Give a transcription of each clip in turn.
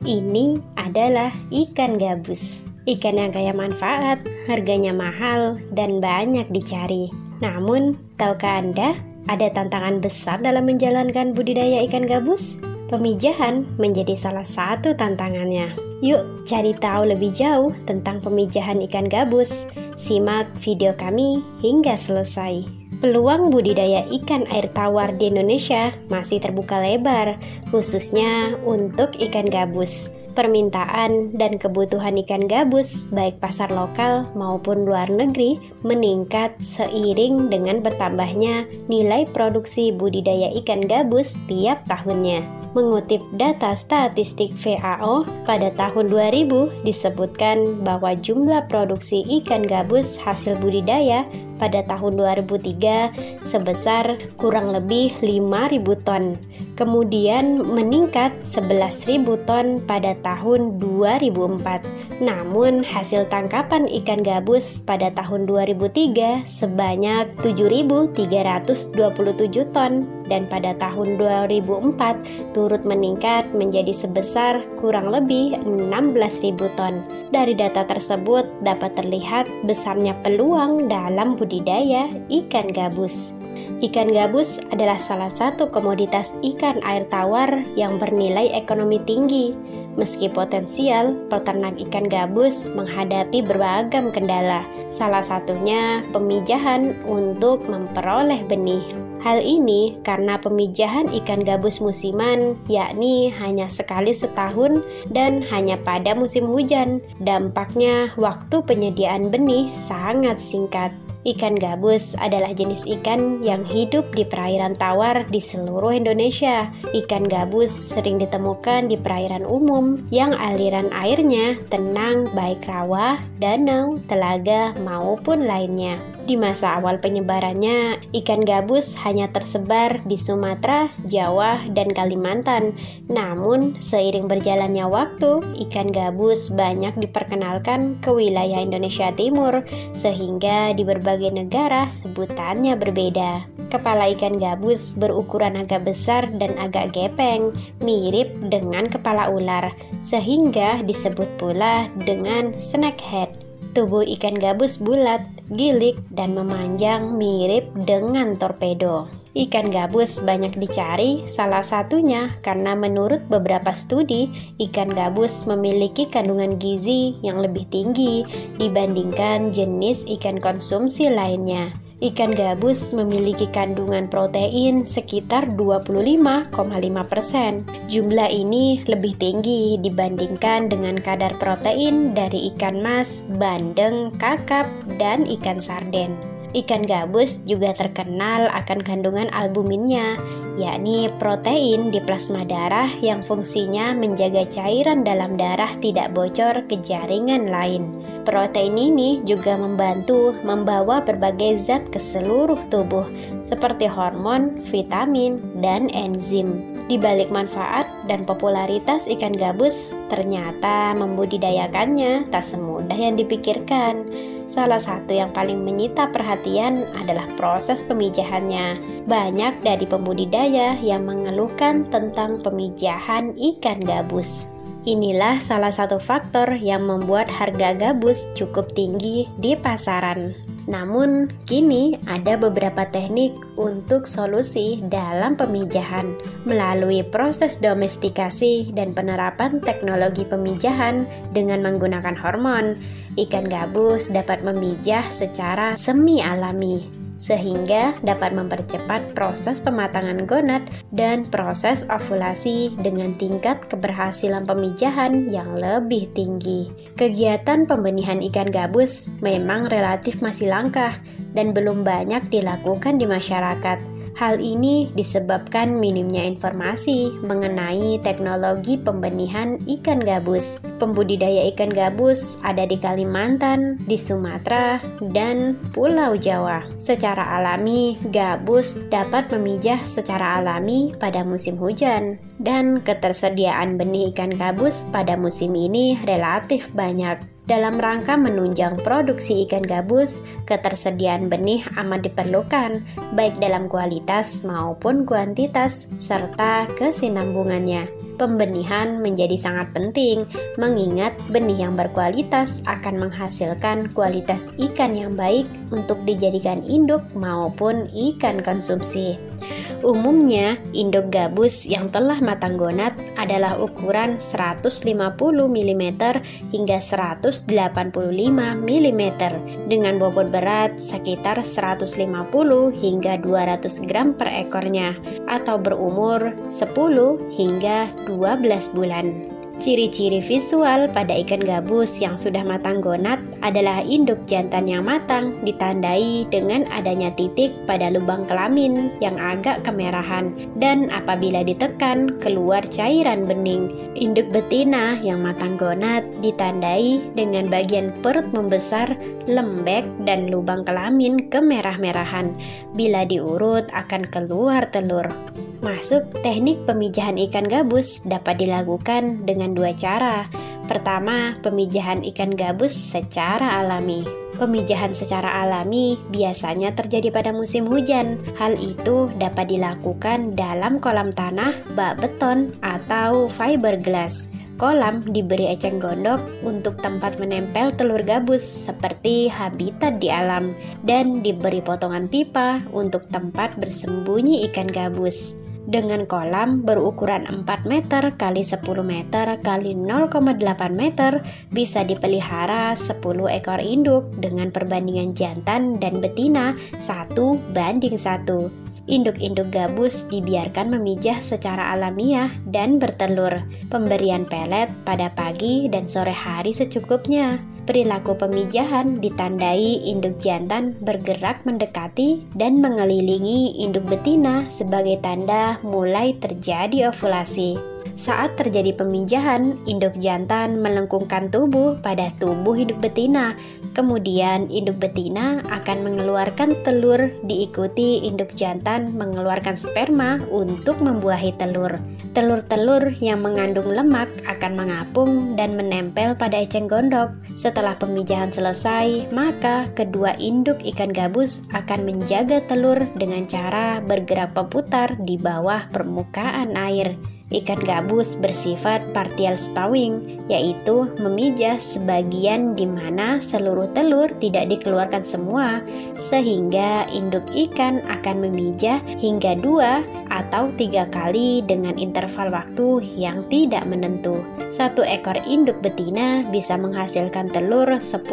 Ini adalah ikan gabus. Ikan yang kaya manfaat, harganya mahal, dan banyak dicari. Namun, tahukah Anda, ada tantangan besar dalam menjalankan budidaya ikan gabus? Pemijahan menjadi salah satu tantangannya. Yuk cari tahu lebih jauh tentang pemijahan ikan gabus. Simak video kami hingga selesai. Peluang budidaya ikan air tawar di Indonesia masih terbuka lebar, khususnya untuk ikan gabus. Permintaan dan kebutuhan ikan gabus, baik pasar lokal maupun luar negeri, meningkat seiring dengan bertambahnya nilai produksi budidaya ikan gabus tiap tahunnya. Mengutip data statistik FAO, pada tahun 2000 disebutkan bahwa jumlah produksi ikan gabus hasil budidaya pada tahun 2003 sebesar kurang lebih 5.000 ton. Kemudian meningkat 11.000 ton pada tahun 2004. Namun hasil tangkapan ikan gabus pada tahun 2003 sebanyak 7.327 ton dan pada tahun 2004 turut meningkat menjadi sebesar kurang lebih 16.000 ton. Dari data tersebut dapat terlihat besarnya peluang dalam budidaya ikan gabus. Ikan gabus adalah salah satu komoditas ikan air tawar yang bernilai ekonomi tinggi. Meski potensial, peternak ikan gabus menghadapi beragam kendala, salah satunya pemijahan untuk memperoleh benih. Hal ini karena pemijahan ikan gabus musiman, yakni hanya sekali setahun dan hanya pada musim hujan. Dampaknya, waktu penyediaan benih sangat singkat. Ikan gabus adalah jenis ikan yang hidup di perairan tawar di seluruh Indonesia. Ikan gabus sering ditemukan di perairan umum yang aliran airnya tenang baik rawa, danau, telaga maupun lainnya. Di masa awal penyebarannya, ikan gabus hanya tersebar di Sumatera, Jawa, dan Kalimantan. Namun, seiring berjalannya waktu, ikan gabus banyak diperkenalkan ke wilayah Indonesia Timur, sehingga di berbagai negara sebutannya berbeda. Kepala ikan gabus berukuran agak besar dan agak gepeng, mirip dengan kepala ular, sehingga disebut pula dengan snakehead. Tubuh ikan gabus bulat, gilik, dan memanjang mirip dengan torpedo. Ikan gabus banyak dicari, salah satunya karena menurut beberapa studi, ikan gabus memiliki kandungan gizi yang lebih tinggi dibandingkan jenis ikan konsumsi lainnya. Ikan gabus memiliki kandungan protein sekitar 25,5%. Jumlah ini lebih tinggi dibandingkan dengan kadar protein dari ikan mas, bandeng, kakap, dan ikan sarden. Ikan gabus juga terkenal akan kandungan albuminnya, yakni protein di plasma darah yang fungsinya menjaga cairan dalam darah tidak bocor ke jaringan lain. Protein ini juga membantu membawa berbagai zat ke seluruh tubuh, seperti hormon, vitamin, dan enzim. Di balik manfaat dan popularitas ikan gabus, ternyata membudidayakannya tak semudah yang dipikirkan. Salah satu yang paling menyita perhatian adalah proses pemijahannya. Banyak dari pembudidaya yang mengeluhkan tentang pemijahan ikan gabus. Inilah salah satu faktor yang membuat harga gabus cukup tinggi di pasaran. Namun, kini ada beberapa teknik untuk solusi dalam pemijahan. Melalui proses domestikasi dan penerapan teknologi pemijahan dengan menggunakan hormon, ikan gabus dapat memijah secara semi-alami, sehingga dapat mempercepat proses pematangan gonad dan proses ovulasi dengan tingkat keberhasilan pemijahan yang lebih tinggi. Kegiatan pembenihan ikan gabus memang relatif masih langka dan belum banyak dilakukan di masyarakat. Hal ini disebabkan minimnya informasi mengenai teknologi pembenihan ikan gabus. Pembudidaya ikan gabus ada di Kalimantan, di Sumatera, dan Pulau Jawa. Secara alami, gabus dapat memijah secara alami pada musim hujan, dan ketersediaan benih ikan gabus pada musim ini relatif banyak. Dalam rangka menunjang produksi ikan gabus, ketersediaan benih amat diperlukan, baik dalam kualitas maupun kuantitas, serta kesinambungannya. Pembenihan menjadi sangat penting, mengingat benih yang berkualitas akan menghasilkan kualitas ikan yang baik untuk dijadikan induk maupun ikan konsumsi. Umumnya, induk gabus yang telah matang gonat adalah ukuran 150 mm hingga 185 mm dengan bobot berat sekitar 150 hingga 200 gram per ekornya atau berumur 10 hingga 12 bulan. Ciri-ciri visual pada ikan gabus yang sudah matang gonat adalah induk jantan yang matang ditandai dengan adanya titik pada lubang kelamin yang agak kemerahan dan apabila ditekan keluar cairan bening. Induk betina yang matang gonat ditandai dengan bagian perut membesar, lembek, dan lubang kelamin kemerah-merahan. Bila diurut akan keluar telur. Masuk teknik pemijahan ikan gabus dapat dilakukan dengan dua cara. Pertama, pemijahan ikan gabus secara alami. Pemijahan secara alami biasanya terjadi pada musim hujan. Hal itu dapat dilakukan dalam kolam tanah, bak beton, atau fiberglass. Kolam diberi eceng gondok untuk tempat menempel telur gabus seperti habitat di alam dan diberi potongan pipa untuk tempat bersembunyi ikan gabus. Dengan kolam berukuran 4 meter x 10 meter x 0,8 meter bisa dipelihara 10 ekor induk dengan perbandingan jantan dan betina 1:1. Induk-induk gabus dibiarkan memijah secara alamiah dan bertelur. Pemberian pelet pada pagi dan sore hari secukupnya. Perilaku pemijahan ditandai induk jantan bergerak mendekati dan mengelilingi induk betina sebagai tanda mulai terjadi ovulasi. Saat terjadi pemijahan, induk jantan melengkungkan tubuh pada tubuh induk betina. Kemudian induk betina akan mengeluarkan telur diikuti induk jantan mengeluarkan sperma untuk membuahi telur. Telur-telur yang mengandung lemak akan mengapung dan menempel pada eceng gondok. Setelah pemijahan selesai, maka kedua induk ikan gabus akan menjaga telur dengan cara bergerak berputar di bawah permukaan air. Ikan gabus bersifat partial spawning, yaitu memijah sebagian di mana seluruh telur tidak dikeluarkan semua, sehingga induk ikan akan memijah hingga 2 atau 3 kali dengan interval waktu yang tidak menentu. Satu ekor induk betina bisa menghasilkan telur 10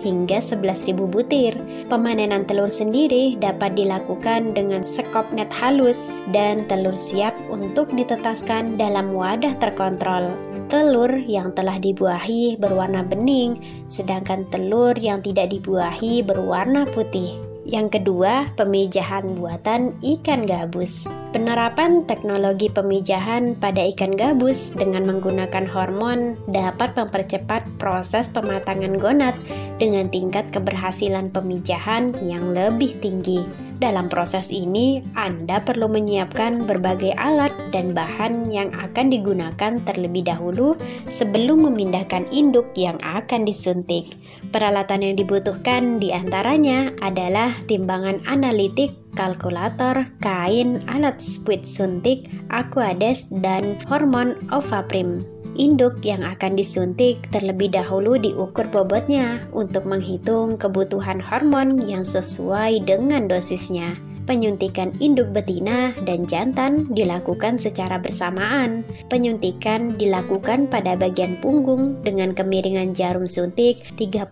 hingga 11.000 butir. Pemanenan telur sendiri dapat dilakukan dengan sekop net halus dan telur siap untuk ditetaskan dalam wadah terkontrol. Telur yang telah dibuahi berwarna bening, sedangkan telur yang tidak dibuahi berwarna putih. Yang kedua, pemijahan buatan ikan gabus. Penerapan teknologi pemijahan pada ikan gabus dengan menggunakan hormon dapat mempercepat proses pematangan gonat dengan tingkat keberhasilan pemijahan yang lebih tinggi. Dalam proses ini, Anda perlu menyiapkan berbagai alat dan bahan yang akan digunakan terlebih dahulu sebelum memindahkan induk yang akan disuntik. Peralatan yang dibutuhkan diantaranya adalah timbangan analitik, kalkulator, kain, alat spuit suntik, Aquades, dan hormon Ovaprim. Induk yang akan disuntik terlebih dahulu diukur bobotnya untuk menghitung kebutuhan hormon yang sesuai dengan dosisnya. Penyuntikan induk betina dan jantan dilakukan secara bersamaan. Penyuntikan dilakukan pada bagian punggung dengan kemiringan jarum suntik 30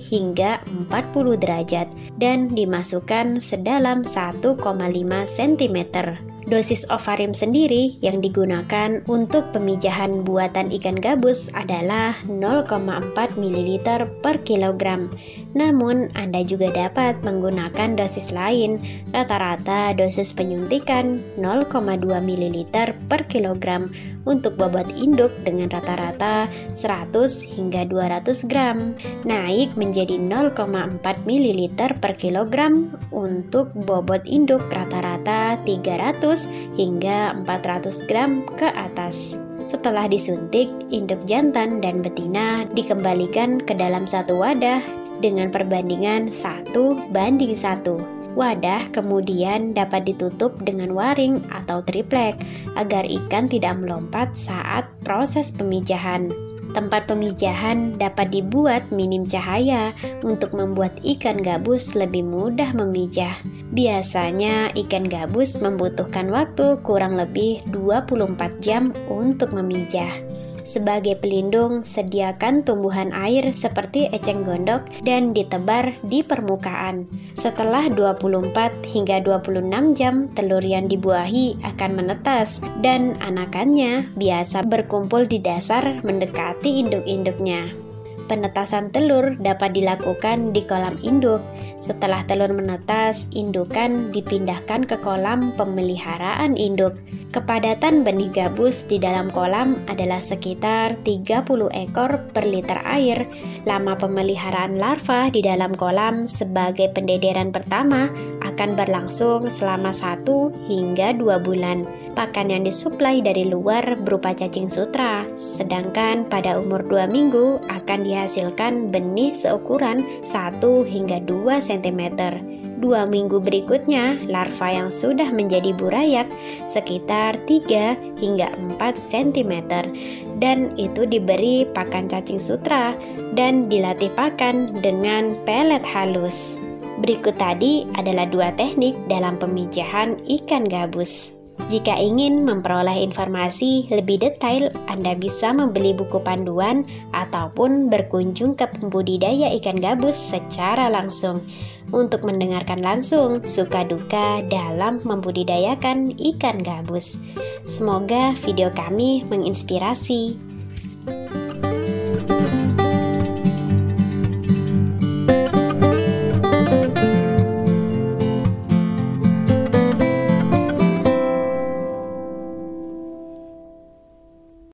hingga 40 derajat dan dimasukkan sedalam 1,5 cm. Dosis Ovarim sendiri yang digunakan untuk pemijahan buatan ikan gabus adalah 0,4 ml per kilogram. Namun, Anda juga dapat menggunakan dosis lain. Rata-rata dosis penyuntikan 0,2 ml per kilogram untuk bobot induk dengan rata-rata 100 hingga 200 gram. Naik menjadi 0,4 ml per kilogram untuk bobot induk rata-rata 300 hingga 400 gram ke atas. Setelah disuntik, induk jantan dan betina dikembalikan ke dalam satu wadah dengan perbandingan 1:1. Wadah kemudian dapat ditutup dengan waring atau triplek agar ikan tidak melompat saat proses pemijahan. Tempat pemijahan dapat dibuat minim cahaya untuk membuat ikan gabus lebih mudah memijah. Biasanya ikan gabus membutuhkan waktu kurang lebih 24 jam untuk memijah. Sebagai pelindung, sediakan tumbuhan air seperti eceng gondok dan ditebar di permukaan. Setelah 24 hingga 26 jam, telur yang dibuahi akan menetas dan anakannya biasa berkumpul di dasar mendekati induk-induknya. Penetasan telur dapat dilakukan di kolam induk. Setelah telur menetas, indukan dipindahkan ke kolam pemeliharaan induk. Kepadatan benih gabus di dalam kolam adalah sekitar 30 ekor per liter air. Lama pemeliharaan larva di dalam kolam sebagai pendederan pertama akan berlangsung selama 1 hingga 2 bulan. Pakan yang disuplai dari luar berupa cacing sutra, sedangkan pada umur 2 minggu akan dihasilkan benih seukuran 1 hingga 2 cm. 2 minggu berikutnya, larva yang sudah menjadi burayak sekitar 3 hingga 4 cm, dan itu diberi pakan cacing sutra dan dilatih pakan dengan pelet halus. Berikut tadi adalah 2 teknik dalam pemijahan ikan gabus. Jika ingin memperoleh informasi lebih detail, Anda bisa membeli buku panduan ataupun berkunjung ke pembudidaya ikan gabus secara langsung untuk mendengarkan langsung suka duka dalam membudidayakan ikan gabus. Semoga video kami menginspirasi.